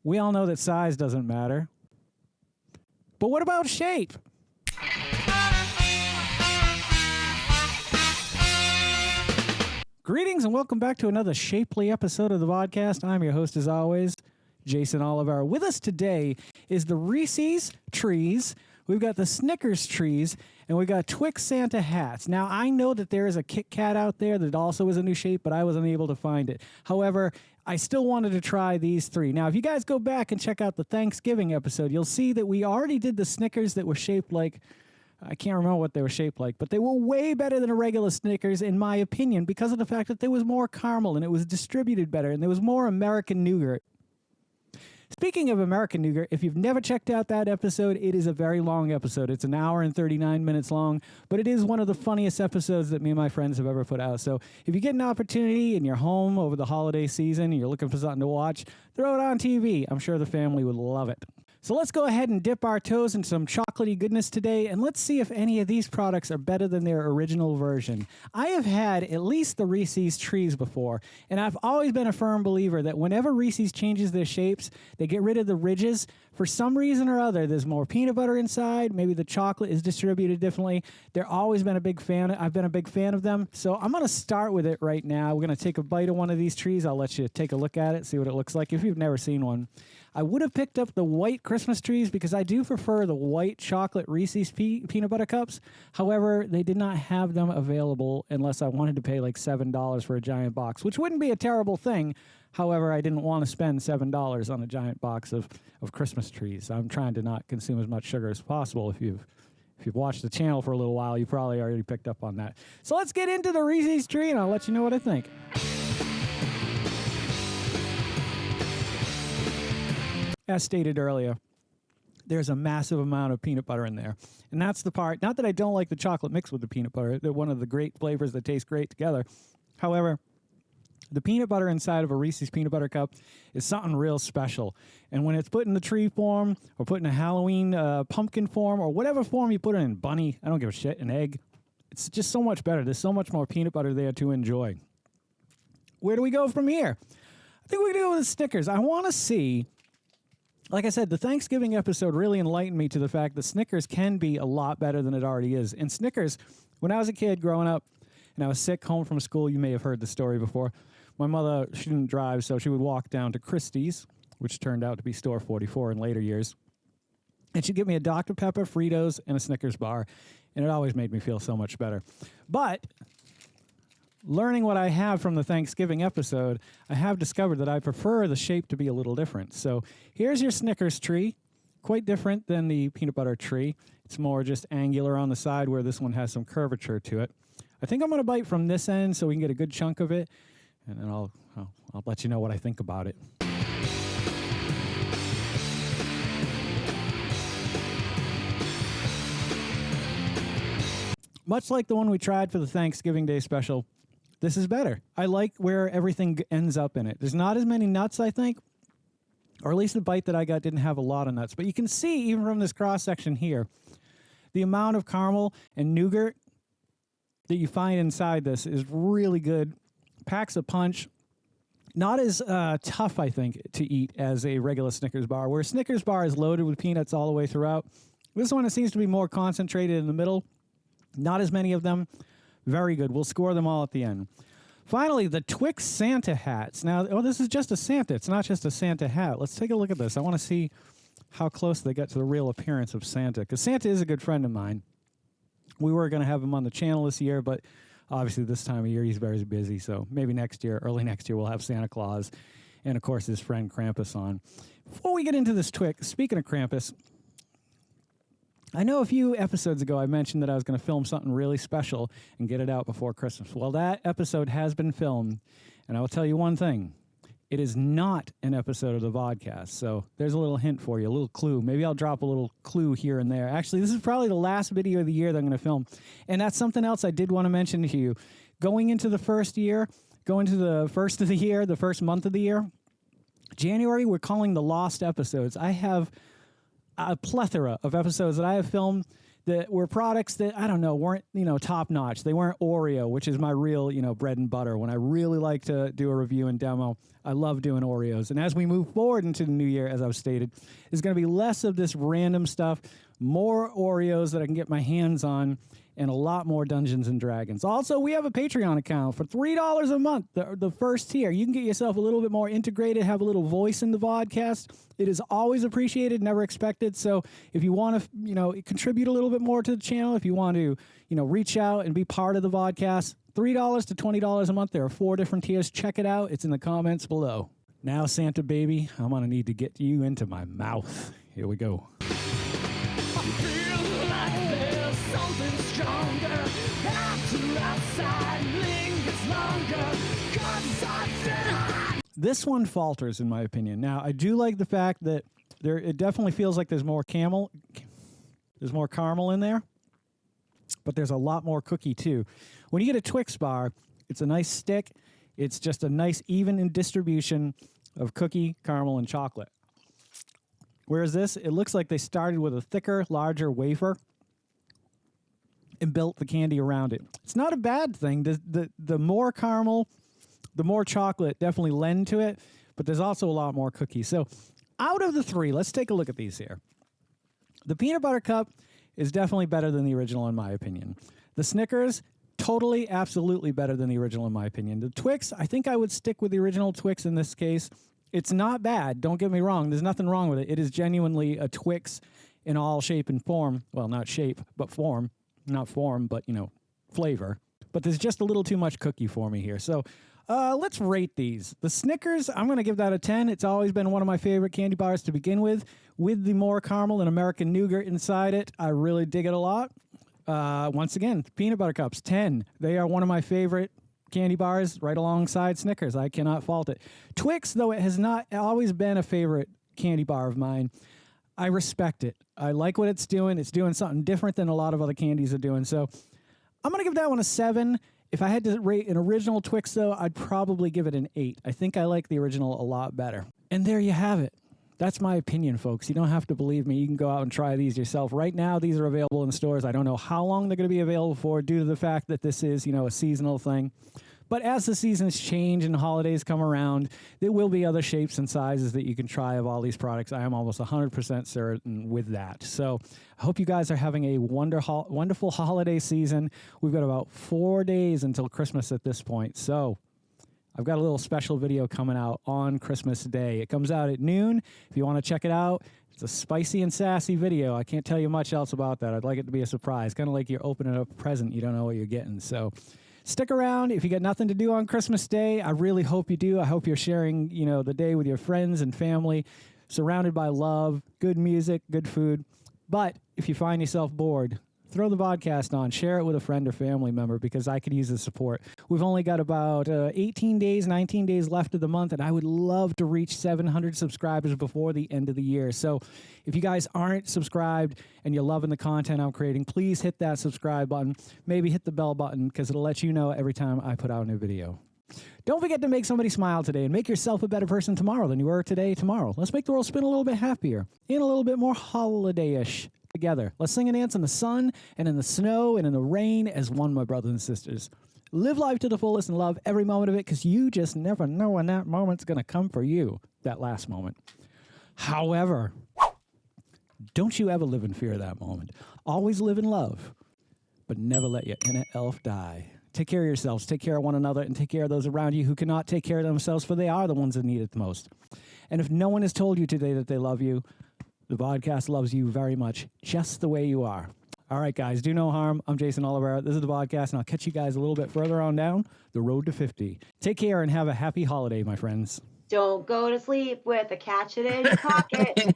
We all know that size doesn't matter. But what about shape? Greetings and welcome back to another shapely episode of the Vodkast. I'm your host as always, Geycen Oliver. With us today is the Reese's trees. We've got the Snickers trees, and we've got Twix Santa hats. Now, I know that there is a Kit Kat out there that also is a new shape, but I wasn't able to find it. However, I still wanted to try these three. Now, if you guys go back and check out the Thanksgiving episode, you'll see that we already did the Snickers that were shaped like, I can't remember what they were shaped like, but they were way better than a regular Snickers, in my opinion, because of the fact that there was more caramel and it was distributed better and there was more American nougat. Speaking of American nougat, if you've never checked out that episode, it is a very long episode. It's an hour and 39 minutes long, but it is one of the funniest episodes that me and my friends have ever put out. So if you get an opportunity and you're home over the holiday season and you're looking for something to watch, throw it on TV. I'm sure the family would love it. So let's go ahead and dip our toes in some chocolatey goodness today, and let's see if any of these products are better than their original version. I have had at least the Reese's trees before, and I've always been a firm believer that whenever Reese's changes their shapes, they get rid of the ridges. For some reason or other, there's more peanut butter inside. Maybe the chocolate is distributed differently. They've always been a big fan. I've been a big fan of them. So I'm going to start with it right now. We're going to take a bite of one of these trees. I'll let you take a look at it, see what it looks like if you've never seen one. I would have picked up the white Christmas trees because I do prefer the white chocolate Reese's peanut butter cups. However, they did not have them available unless I wanted to pay like $7 for a giant box, which wouldn't be a terrible thing. However, I didn't want to spend $7 on a giant box of Christmas trees. I'm trying to not consume as much sugar as possible. If you've watched the channel for a little while, you probably already picked up on that. So let's get into the Reese's tree, and I'll let you know what I think. As stated earlier, there's a massive amount of peanut butter in there. And that's the part, not that I don't like the chocolate mixed with the peanut butter. They're one of the great flavors that taste great together. However, the peanut butter inside of a Reese's peanut butter cup is something real special. And when it's put in the tree form or put in a Halloween pumpkin form or whatever form you put it in, bunny, I don't give a shit, an egg, it's just so much better. There's so much more peanut butter there to enjoy. Where do we go from here? I think we're going to go with the Snickers. I want to see... Like I said, the Thanksgiving episode really enlightened me to the fact that Snickers can be a lot better than it already is. And Snickers, when I was a kid growing up and I was sick home from school, you may have heard the story before. My mother, she didn't drive, so she would walk down to Christie's, which turned out to be Store 44 in later years. And she'd give me a Dr. Pepper, Fritos, and a Snickers bar. And it always made me feel so much better. But learning what I have from the Thanksgiving episode, I have discovered that I prefer the shape to be a little different. So here's your Snickers tree, quite different than the peanut butter tree. It's more just angular on the side where this one has some curvature to it. I think I'm going to bite from this end so we can get a good chunk of it, and then I'll let you know what I think about it. Much like the one we tried for the Thanksgiving Day special, this is better. I like where everything ends up in it. There's not as many nuts, I think, or at least the bite that I got didn't have a lot of nuts. But you can see, even from this cross-section here, the amount of caramel and nougat that you find inside this is really good. Packs a punch. Not as tough, I think, to eat as a regular Snickers bar, where a Snickers bar is loaded with peanuts all the way throughout. This one, it seems to be more concentrated in the middle. Not as many of them. Very good. We'll score them all at the end. Finally, the Twix Santa hats. Now, this is just a Santa. It's not just a Santa hat. Let's take a look at this. I want to see how close they get to the real appearance of Santa, because Santa is a good friend of mine. We were going to have him on the channel this year, but obviously this time of year he's very busy, so maybe next year, early next year, we'll have Santa Claus and, of course, his friend Krampus on. Before we get into this Twix, speaking of Krampus, I know a few episodes ago I mentioned that I was going to film something really special and get it out before Christmas. Well, that episode has been filmed, and I will tell you one thing. It is not an episode of the Vodkast, so there's a little hint for you, a little clue. Maybe I'll drop a little clue here and there. Actually, this is probably the last video of the year that I'm going to film, and that's something else I did want to mention to you. Going into the first year, going to the first of the year, the first month of the year, January, we're calling the lost episodes. I have a plethora of episodes that I have filmed that were products that, I don't know, weren't, top notch. They weren't Oreo, which is my real, bread and butter. When I really like to do a review and demo, I love doing Oreos. And as we move forward into the new year, as I've stated, there's going to be less of this random stuff, more Oreos that I can get my hands on, and a lot more Dungeons and Dragons. Also, we have a Patreon account for $3 a month, the first tier. You can get yourself a little bit more integrated, have a little voice in the Vodcast. It is always appreciated, never expected. So if you want to, contribute a little bit more to the channel, if you want to, reach out and be part of the Vodcast, $3 to $20 a month. There are 4 different tiers. Check it out. It's in the comments below. Now, Santa baby, I'm going to need to get you into my mouth. Here we go. This one falters, in my opinion. Now, I do like the fact that it definitely feels like there's more caramel in there, but there's a lot more cookie too. When you get a Twix bar, it's a nice stick. It's just a nice even in distribution of cookie, caramel, and chocolate. Whereas this, it looks like they started with a thicker, larger wafer and built the candy around it. It's not a bad thing. The more caramel, the more chocolate definitely lend to it, but there's also a lot more cookies. So out of the 3, let's take a look at these here. The peanut butter cup is definitely better than the original, in my opinion. The Snickers, totally, absolutely better than the original, in my opinion. The Twix, I think I would stick with the original Twix in this case. It's not bad. Don't get me wrong. There's nothing wrong with it. It is genuinely a Twix in all shape and form. Well, not shape, but form. Not form, but, flavor. But there's just a little too much cookie for me here. So let's rate these. The Snickers, I'm going to give that a 10. It's always been one of my favorite candy bars to begin with the more caramel and American nougat inside it. I really dig it a lot. Once again, peanut butter cups, 10. They are one of my favorite candy bars right alongside Snickers. I cannot fault it. Twix, though it has not always been a favorite candy bar of mine, I respect it. I like what it's doing. It's doing something different than a lot of other candies are doing. So I'm going to give that one a 7. If I had to rate an original Twix, though, I'd probably give it an 8. I think I like the original a lot better. And there you have it. That's my opinion, folks. You don't have to believe me. You can go out and try these yourself. Right now, these are available in stores. I don't know how long they're going to be available for due to the fact that this is, a seasonal thing. But as the seasons change and holidays come around, there will be other shapes and sizes that you can try of all these products. I am almost 100% certain with that. So I hope you guys are having a wonderful holiday season. We've got about 4 days until Christmas at this point. So I've got a little special video coming out on Christmas Day. It comes out at noon. If you want to check it out, it's a spicy and sassy video. I can't tell you much else about that. I'd like it to be a surprise, kind of like you're opening up a present. You don't know what you're getting. So stick around. If you got nothing to do on Christmas Day, I really hope you do. I hope you're sharing, the day with your friends and family, surrounded by love, good music, good food. But if you find yourself bored, throw the Vodcast on, share it with a friend or family member because I could use the support. We've only got about 19 days left of the month, and I would love to reach 700 subscribers before the end of the year. So if you guys aren't subscribed and you're loving the content I'm creating, please hit that subscribe button. Maybe hit the bell button because it'll let you know every time I put out a new video. Don't forget to make somebody smile today and make yourself a better person tomorrow than you were today tomorrow. Let's make the world spin a little bit happier and a little bit more holiday-ish together. Let's sing and dance in the sun and in the snow and in the rain as one, my brothers and sisters. Live life to the fullest and love every moment of it because you just never know when that moment's going to come for you, that last moment. However, don't you ever live in fear of that moment. Always live in love, but never let your inner elf die. Take care of yourselves, take care of one another, and take care of those around you who cannot take care of themselves, for they are the ones that need it the most. And if no one has told you today that they love you, the Vodcast loves you very much, just the way you are. All right, guys, do no harm. I'm Geycen Oliver. This is the Vodcast, and I'll catch you guys a little bit further on down the road to 50. Take care and have a happy holiday, my friends. Don't go to sleep with a catch it in your pocket.